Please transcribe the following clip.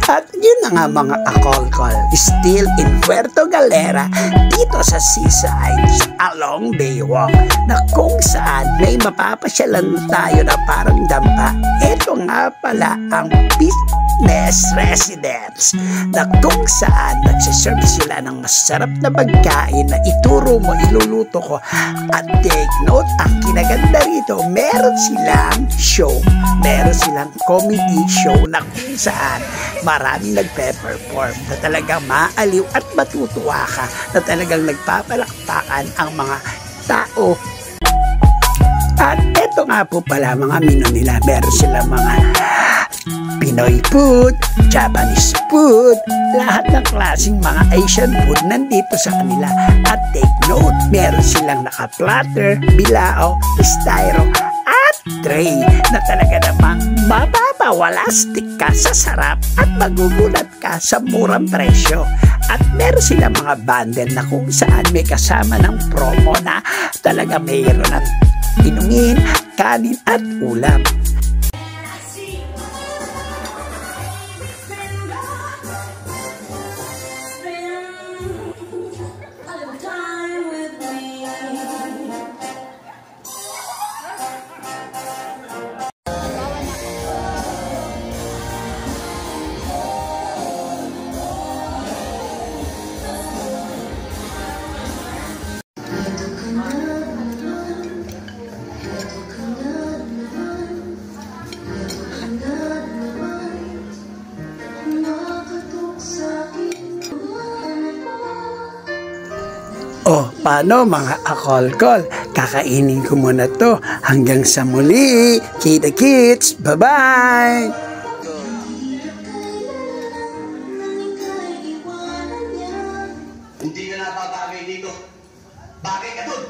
At yun na nga mga kakolkol, still in Puerto Galera, dito sa seaside, along Baywalk, na kung saan may mapapasyalan tayo na parang dampa. Ito nga pala ang fitness residence, na kung saan nagsiserve sila ng masarap na pagkain na ituro mo, iluluto ko. At take note, ang kinaganda rito, meron silang show, meron silang comedy show na kung saan maraming nagpe-perform na talagang maaliw at matutuwa ka, na talagang nagpapalakpakan ang mga tao. At eto nga po pala mga menu nila, meron silang mga Pinoy food, Japanese food, lahat ng klaseng mga Asian food nandito sa kanila. At take note, meron silang naka-platter, bilao, styro, at tray na talaga namang mapapawalastik ka sa sarap at magugulat ka sa murang presyo. At meron silang mga bundle na kung saan may kasama ng promo na talaga mayroon ng inumin, kanin at ulam. Oh, paano mga kakolkol? Kakainin ko muna to. Hanggang sa muli. Kita kits. Bye-bye! Hindi ka napapagay dito. Bagay ka dun.